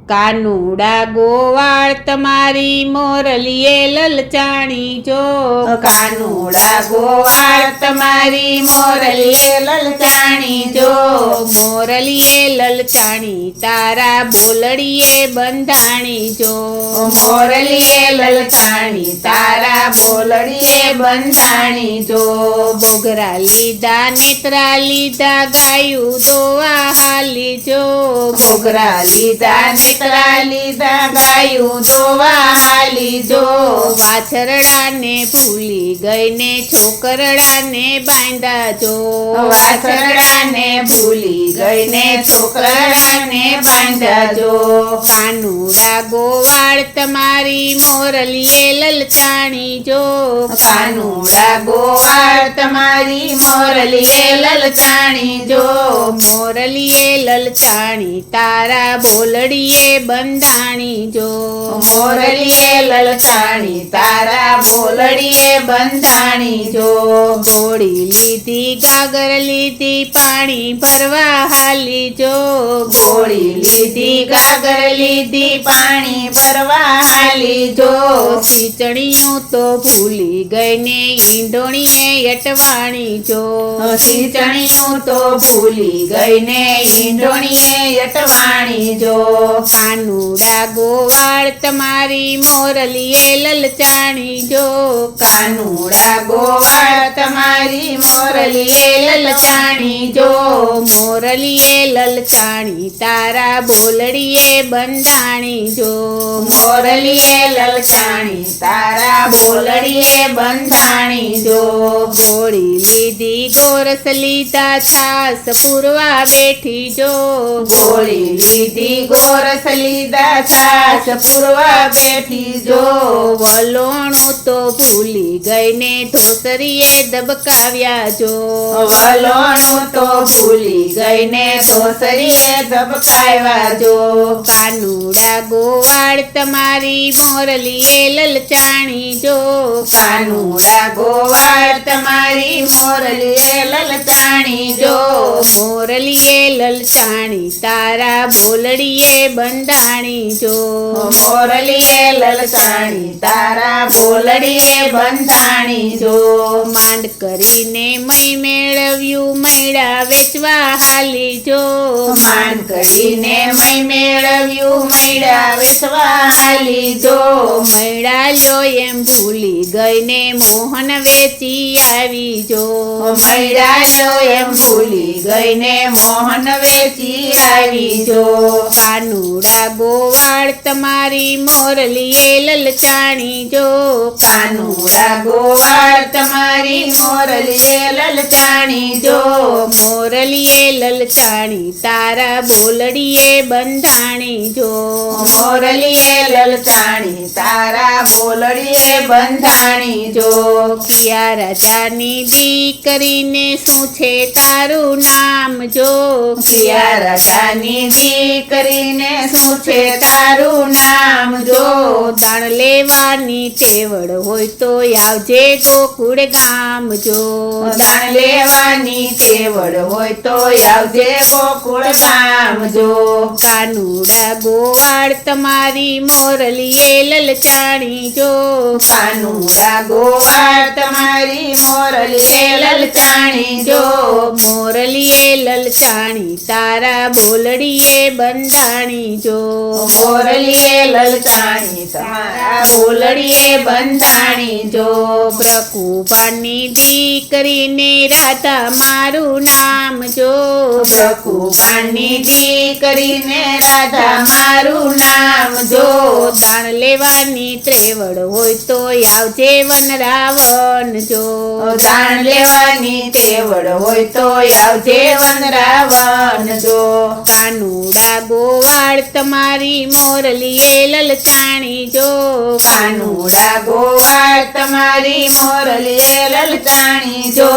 કાનુડા ગોવાળ તમારી મોરલીએ લલચાણી જો, કાનુડા ગોવાળ તમારી મોરલીએ લલચાણી જો, મોરલીએ લલચાણી તારા બોલડીએ બંધાણી જો, મોરલીએ લલચાણી તારા બોલડીએ બંધાણી જો, બોગરા લીધા નેત્રા લીધા ગાયું દોવા હાલી જો, બોગરા લીધા નેત્રા લીધા ગાયું દોવા હાલી જો, વાછરડાને ભૂલી ગઈને છોકરડાને બાંધા જો, વાછરડાને ભૂલી ગઈને છોકરાને બાંધજો, કાનુડા ગોવાળ તમારી મોરલીએ લલચાણી જો, કાનુડા ગોવાળ તમારી મોરલીએ લલચાણી જો, મોરલીએ લલચાણી તારા બોલડીએ બંધાણી જો, મોરલીએ લલચાણી તારા બોલડીએ બંધાણી જો, ગોળી લીધી ગાગર લીધી પાણી ભરવા હાલી જો, ગોળી લીધી ગાગર લીધી પાણી ભરવા હાલી જો, ખીચણીયું તો ભૂલી ગઈને ઈંડોણીએ યટવાણી જો, ખીચણીયું તો ભૂલી ગઈને ઈંડોણીએ યટવાણી જો, કાનુડા ગોવાળ તમારી મોરલીએ લલચાણી જો, કાનુડા ગોવાળ તમારી મોરલીએ લલચાણી જો, મોરલીએ લલચાણી તારા બોલડીએ બંધાણી જો, મોરલીએ લલચાણી તારા બોલડીએ બંધાણી જો, ગોળી લીધી ગોરસ લીધા છાસ પૂરવા બેઠી જો, ગોળી લીધી ગોરસ લીધા છાસ પૂરવા બેઠી જો, વલોણું તો ભૂલી ગઈને ધોસરીએ દબકાવ્યા જો, વલોણું તો ભૂલી ગઈને ધોસરીએ ધબકાવ્યા જો, કાનુડા ગોવાળ તમારી મોરલીએ લલચાણી જો, કાનુડા ગોવાળ તમારી મોરલીએ લલચાણી જો, મોરલીએ લલચાણી તારા બોલડીએ બંધાણી જો, મોરલીએ લલચાણી તારા બોલડીએ બંધાણી જો, માંડ કરીને મય મેળવ્યું મૈડા વેચવા હાલી જો, માન કરીને મય મેળવ્યું મૈડા વેચવા હાલી જો, મૈડા લ્યો એમ ભૂલી ગઈને મોહન વેચી આવી જો, મૈડા લ્યો એમ ભૂલી ગઈને મોહન વેચી આવી જો, કાનુડા ગોવાળ તમારી મોરલીએ લલચાણી જો, કાનુડા ગોવાળ તમારી મોરલીએ લલચાણી જો, મોરલીએ લલચાણી તારા બોલડીએ બંધાણી જો, મોરલીએ લલચાણી તારા બોલડીએ બંધાણી જો, કિયા રાજાની દીકરીને શું છે તારું નામ જો, કિયા રાજાની દીકરીને શું છે તારું નામ જો, દાણ લેવાની તેવડ હોય તો આવજે ગોકુળ ગામ જો, દાણ લેવાની તેવડ હોય તો આવજે ગોકુળ ગામ જો, કાનુડા ગોવાળ તમારી મોરલીએ લલચાણી જો, કાનુડા ગોવાળ તમારી મોરલીએ લલચાણી જો, મોરલીએ લલચાણી તારા બોલડીએ બંધાણી જો, મોરલીએ લલચાણી તારા બોલડીએ બંધાણી જો, પ્રકુપાની દીકરીને રાધા મારું નામ જો, પ્રકુપાની દીકરીને રાધા મારું નામ જો, દાણ લેવાની ત્રેવડ હોય તો આવજે વનરાવન જો, દાણ લેવાની તેવડ હોય તો આવજે વનરાવન જો, કાનુડા ગોવાળ તમારી મોરલીએ લલચાણી જો, કાનુડા ગો ગોવાળ તમારી મોરલીએ લલચાણી જો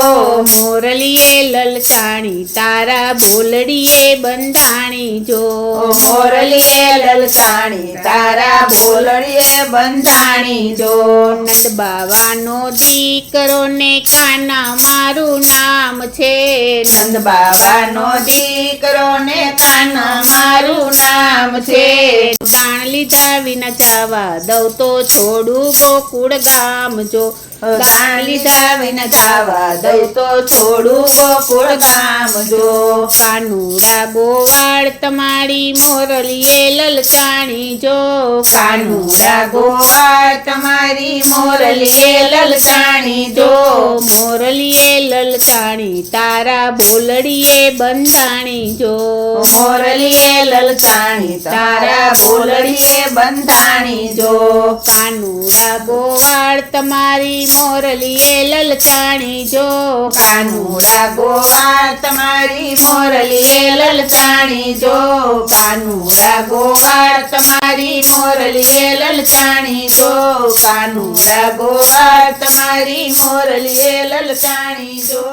મોરલીએ લલચાણી તારા ભોલડીએ બંધાણી જો મોરલીએ લલચાણી તારા ભોલડીએ બંધાણી જો નંદ બાવાનો દીકરો ને કાના મારું નામ છે નંદ બાવાનો દીકરો ને કાના મારું નામ છે ગાણ લીધા વિના જવા દઉં તો છોડું ગોકુળ ગામ જો ગાણ લીધા વિના જાવા દઉં તો છોડું ગોકુળ ગામ જો કાનુડા ગોવાળ તમારી મોરલીએ લલચાણી જો કાનુડા ગોવાળ તમારી મોરલીએ લલચાણી જો મોરલીએ લલચાણી તારા ભોલડીએ બંધાણી જો મોરલીએ લલચાણી તારા ભોલડીએ બંધાણી જો કાનુડા ગોવાળ તમારી મોરલીએ લલચાણી જો કાનુડા ગોવાળ તમારી મોરલીએ લલચાણી જો કાનુડા ગોવાળ તમારી મોરલીએ લલચાણી જો કાનુડા ગોવાળ તમારી મોરલીએ લલચાણી જો